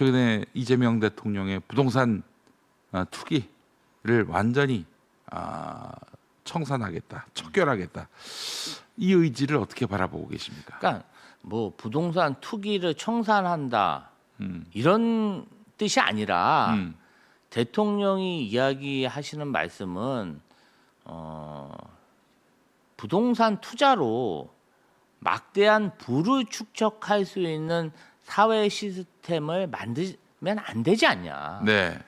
최근에 이재명 대통령의 부동산 투기를 완전히 청산하겠다, 척결하겠다. 이 의지를 어떻게 바라보고 계십니까? 그러니까 뭐 부동산 투기를 청산한다 이런 뜻이 아니라 대통령이 이야기하시는 말씀은 부동산 투자로 막대한 부를 축적할 수 있는 사회 시스템을 만들면 안 되지 않냐. 네.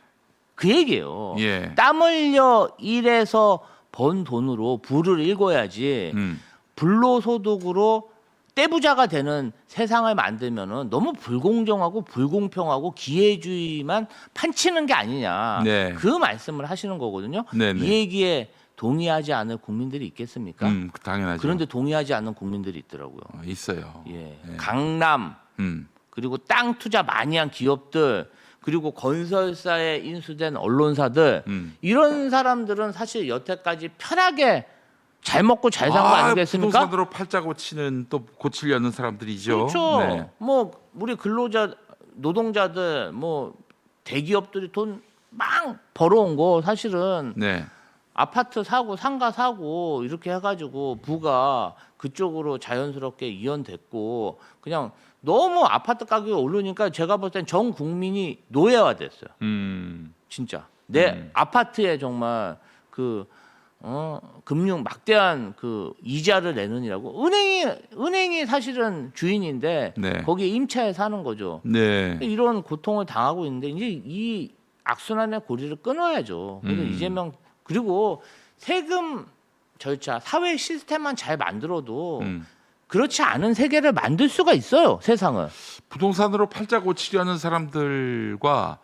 그 얘기예요. 예. 땀 흘려 일해서 번 돈으로 부를 일궈야지 불로소득으로 떼부자가 되는 세상을 만들면은 너무 불공정하고 불공평하고 기회주의만 판치는 게 아니냐. 네. 그 말씀을 하시는 거거든요. 네네. 이 얘기에 동의하지 않을 국민들이 있겠습니까? 당연하죠. 그런데 동의하지 않는 국민들이 있더라고요. 있어요. 예. 네. 강남 음. 그리고 땅 투자 많이 한 기업들 그리고 건설사에 인수된 언론사들 이런 사람들은 사실 여태까지 편하게 잘 먹고 잘 산 거 아니겠습니까? 부동산으로 팔자 고치는 또 고치려는 사람들이죠. 그렇죠. 네. 뭐 우리 근로자 노동자들 뭐 대기업들이 돈 막 벌어온 거 사실은 네. 아파트 사고 상가 사고 이렇게 해가지고 부가 그쪽으로 자연스럽게 이연됐고 그냥 너무 아파트 가격이 오르니까 제가 볼 땐 전 국민이 노예화됐어요. 진짜 내 아파트에 정말 그 금융 막대한 그 이자를 내느니라고 은행이 사실은 주인인데 네. 거기에 임차에 사는 거죠. 네. 이런 고통을 당하고 있는데 이제 이 악순환의 고리를 끊어야죠. 그래서 이재명 그리고 세금 절차, 사회 시스템만 잘 만들어도 그렇지 않은 세계를 만들 수가 있어요. 세상을. 부동산으로 팔자 고치려는 사람들과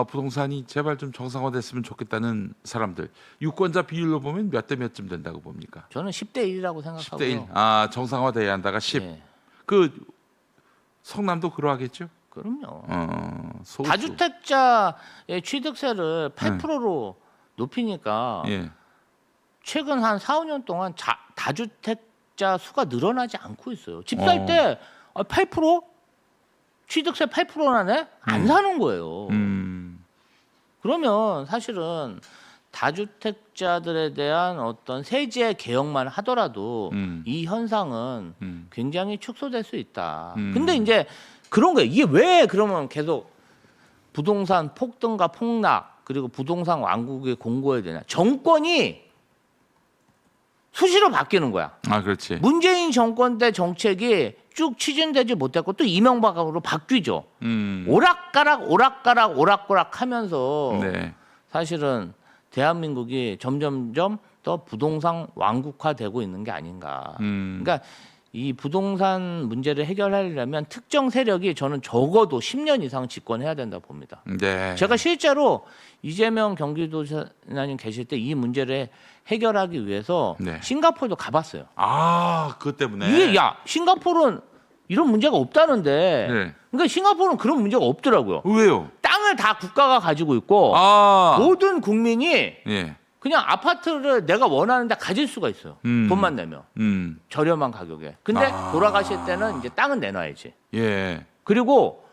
부동산이 제발 좀 정상화됐으면 좋겠다는 사람들 유권자 비율로 보면 몇 대 몇쯤 된다고 봅니까? 저는 10대 1이라고 생각하고요. 10대 1. 정상화돼야 한다가 10. 예, 그 성남도 그러하겠죠? 그럼요. 소수. 다주택자의 취득세를 8%로 높이니까 예. 최근 한 4, 5년 동안 다주택자 수가 늘어나지 않고 있어요. 집 살 때 8%? 취득세 8%나 내? 안 사는 거예요. 그러면 사실은 다주택자들에 대한 어떤 세제 개혁만 하더라도 이 현상은 굉장히 축소될 수 있다. 근데 이제 그런 거예요. 이게 왜 그러면 계속 부동산 폭등과 폭락 그리고 부동산 왕국이 공고해야 되냐? 정권이 수시로 바뀌는 거야. 그렇지. 문재인 정권 때 정책이 쭉 추진되지 못했고 또 이명박으로 바뀌죠. 오락가락 하면서 네. 사실은 대한민국이 점점점 더 부동산 왕국화되고 있는 게 아닌가. 그러니까 이 부동산 문제를 해결하려면 특정 세력이 저는 적어도 10년 이상 집권해야 된다고 봅니다. 네. 제가 실제로 이재명 경기도지사님 계실 때 이 문제를 해결하기 위해서 네. 싱가포르도 가봤어요. 그것 때문에. 이게 싱가포르는 이런 문제가 없다는데 네. 그러니까 싱가포르는 그런 문제가 없더라고요. 왜요? 땅을 다 국가가 가지고 있고 모든 국민이 예. 그냥 아파트를 내가 원하는 데 가질 수가 있어요. 돈만 내면. 저렴한 가격에. 근데 돌아가실 때는 이제 땅은 내놔야지. 예. 그리고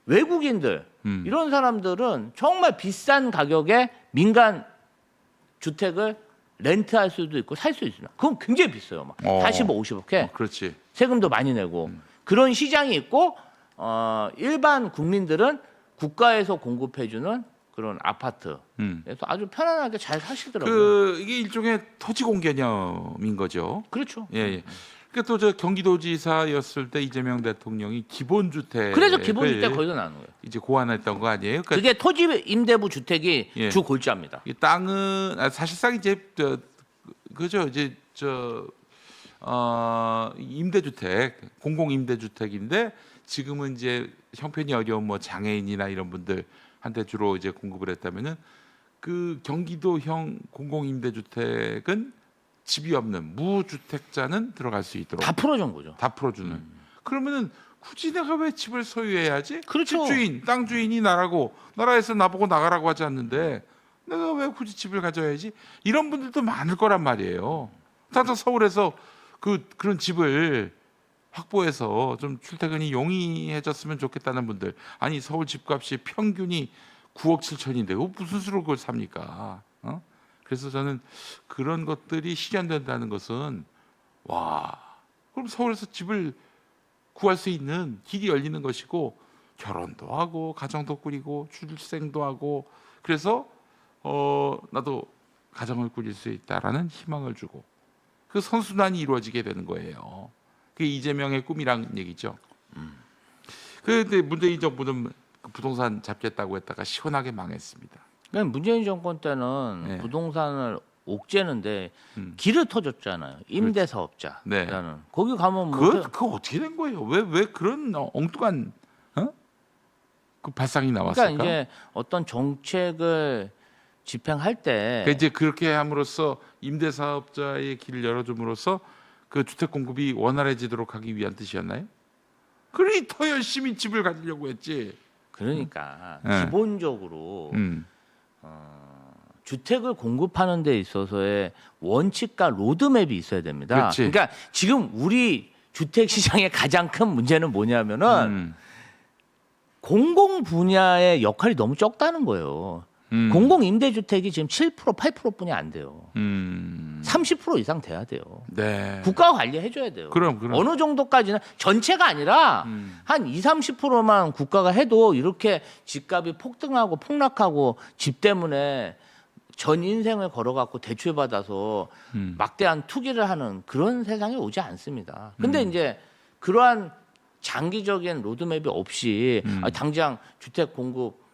외국인들 이런 사람들은 정말 비싼 가격에 민간 주택을 렌트할 수도 있고 살 수 있습니다. 그건 굉장히 비싸요. 막 40억, 50억 해. 그렇지. 세금도 많이 내고 그런 시장이 있고 일반 국민들은 국가에서 공급해주는 그런 아파트. 그래서 아주 편안하게 잘 사시더라고요. 이게 일종의 토지공 개념인 거죠. 그렇죠. 예. 예. 그러니까 또 저 경기도지사였을 때 이재명 대통령이 기본주택. 그래서 기본주택 거기서 나는 거예요. 이제 고안했던 거 아니에요? 그러니까 그게 토지 임대부 주택이 예. 주 골자입니다. 이 땅은 사실상 이제 그죠 이제 임대주택 공공 임대주택인데 지금은 이제 형편이 어려운 뭐 장애인이나 이런 분들한테 주로 이제 공급을 했다면은 그 경기도형 공공 임대주택은 집이 없는 무주택자는 들어갈 수 있도록 다 풀어준 거죠. 다 풀어주는. 그러면은 굳이 내가 왜 집을 소유해야지? 그렇죠. 집주인, 땅 주인이 나라에서 나보고 나가라고 하지 않는데 내가 왜 굳이 집을 가져야지? 이런 분들도 많을 거란 말이에요. 당장 서울에서 그런 집을 확보해서 좀 출퇴근이 용이해졌으면 좋겠다는 분들. 아니 서울 집값이 평균이 9억 7천인데 무슨 수로 그걸 삽니까? 그래서 저는 그런 것들이 실현된다는 것은 와, 그럼 서울에서 집을 구할 수 있는 길이 열리는 것이고 결혼도 하고 가정도 꾸리고 출생도 하고 그래서 나도 가정을 꾸릴 수 있다라는 희망을 주고 그 선순환이 이루어지게 되는 거예요. 그게 이재명의 꿈이란 얘기죠. 그런데 문재인 정부는 그 부동산 잡겠다고 했다가 시원하게 망했습니다. 그러니까 문재인 정권 때는 네. 부동산을 옥죄는데 음. 길을 터줬잖아요. 임대사업자라는. 네. 거기 가면 뭐 그거 어떻게 된 거예요? 왜 그런 엉뚱한 그 발상이 나왔을까? 그러니까 이제 어떤 정책을 집행할 때 그러니까 이제 그렇게 함으로써 임대사업자의 길을 열어줌으로써 그 주택 공급이 원활해지도록 하기 위한 뜻이었나요? 그러니 더 열심히 집을 가지려고 했지. 그러니까 네. 기본적으로 음. 주택을 공급하는 데 있어서의 원칙과 로드맵이 있어야 됩니다. 그렇지. 그러니까 지금 우리 주택 시장의 가장 큰 문제는 뭐냐면은 공공 분야의 역할이 너무 적다는 거예요. 공공 임대주택이 지금 7% 8%뿐이 안 돼요. 30% 이상 돼야 돼요. 네. 국가가 관리해 줘야 돼요. 그럼. 어느 정도까지는 전체가 아니라 한 30%만 국가가 해도 이렇게 집값이 폭등하고 폭락하고 집 때문에 전 인생을 걸어갖고 대출 받아서 막대한 투기를 하는 그런 세상이 오지 않습니다. 근데 이제 그러한 장기적인 로드맵이 없이 당장 주택 공급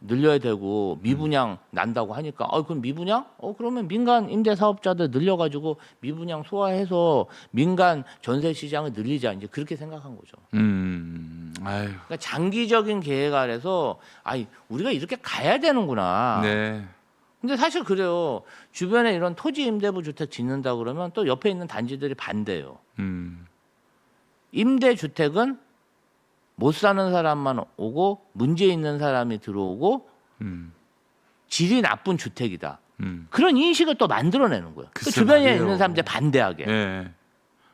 늘려야 되고 미분양 난다고 하니까 그럼 미분양? 그러면 민간 임대 사업자들 늘려가지고 미분양 소화해서 민간 전세 시장을 늘리자 이제 그렇게 생각한 거죠. 아유. 그러니까 장기적인 계획 아래서 우리가 이렇게 가야 되는구나. 네. 근데 사실 그래요. 주변에 이런 토지 임대부 주택 짓는다 그러면 또 옆에 있는 단지들이 반대요. 임대 주택은 못 사는 사람만 오고 문제 있는 사람이 들어오고 질이 나쁜 주택이다. 그런 인식을 또 만들어내는 거예요. 그 글쎄 주변에 말이에요. 있는 사람들 반대하게. 네.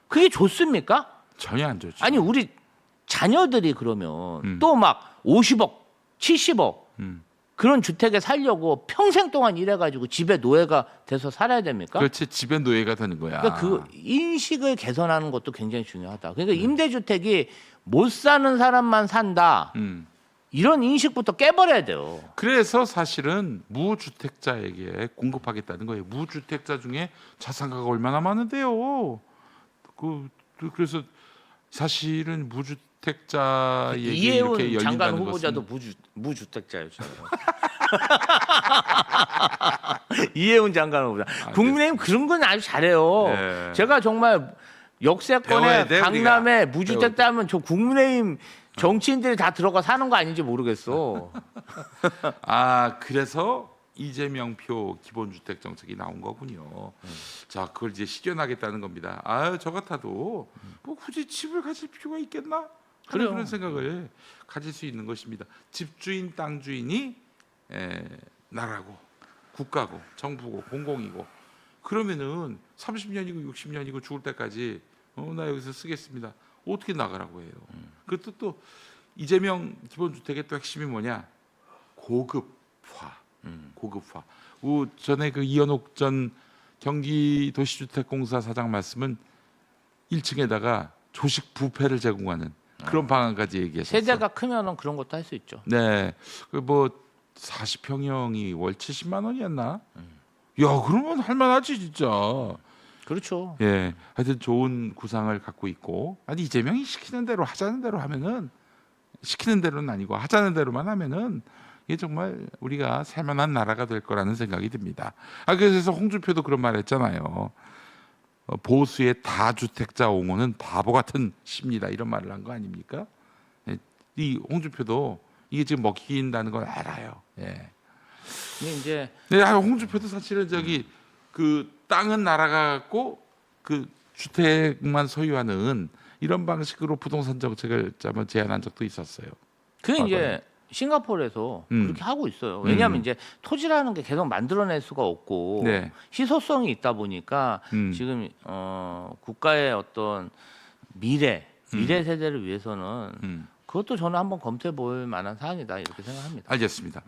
그게 좋습니까? 전혀 안 좋죠. 아니 우리 자녀들이 그러면 또 막 50억, 70억 그런 주택에 살려고 평생 동안 일해가지고 집에 노예가 돼서 살아야 됩니까? 그렇지. 집에 노예가 되는 거야. 그러니까 그 인식을 개선하는 것도 굉장히 중요하다. 그러니까 임대주택이 못 사는 사람만 산다. 이런 인식부터 깨버려야 돼요. 그래서 사실은 무주택자에게 공급하겠다는 거예요. 무주택자 중에 자산가가 얼마나 많은데요. 그래서 사실은 무주택자에게 이렇게 이해운 열린다는 장관 것은 후보자도 무주택자였잖아요. 이해운 장관 후보자. 국민의힘 그런 건 아주 잘해요. 네. 제가 정말 역세권에 배워야 돼, 강남에 우리가. 무주택자 하면 저 국민의힘 정치인들이 다 들어가 사는 거 아닌지 모르겠어. 그래서 이재명 표 기본주택 정책이 나온 거군요. 자, 그걸 이제 실현하겠다는 겁니다. 저 같아도 뭐 굳이 집을 가질 필요가 있겠나? 그래요. 그런 생각을 가질 수 있는 것입니다. 집주인, 땅 주인이 나라고, 국가고, 정부고, 공공이고. 그러면은 30년이고 60년이고 죽을 때까지 나 여기서 쓰겠습니다. 어떻게 나가라고 해요? 그것도 또 이재명 기본주택의 또 핵심이 뭐냐? 고급화. 고급화. 전에 그 이현옥 전 경기도시주택공사 사장 말씀은 1층에다가 조식 뷔페를 제공하는 그런 방안까지 얘기했었어요. 세대가 크면은 그런 것도 할 수 있죠. 네, 뭐 40평형이 월 70만 원이었나? 야, 그러면 할만하지 진짜. 그렇죠. 예, 하여튼 좋은 구상을 갖고 있고, 이재명이 시키는 대로 하자는 대로 하면은 시키는 대로는 아니고 하자는 대로만 하면은 이게 정말 우리가 살만한 나라가 될 거라는 생각이 듭니다. 그래서 홍준표도 그런 말 했잖아요. 보수의 다주택자 옹호는 바보 같은 심리다 이런 말을 한 거 아닙니까? 이 홍준표도 이게 지금 먹힌다는 걸 알아요. 예. 근데 이제 홍준표도 사실은 그 땅은 나라가 갖고 그 주택만 소유하는 이런 방식으로 부동산 정책을 제안한 적도 있었어요. 그게 이제 싱가포르에서 그렇게 하고 있어요. 왜냐하면 이제 토지라는 게 계속 만들어낼 수가 없고 네. 희소성이 있다 보니까 지금 국가의 어떤 미래 세대를 위해서는 음. 그것도 저는 한번 검토해 볼 만한 사안이다 이렇게 생각합니다. 알겠습니다.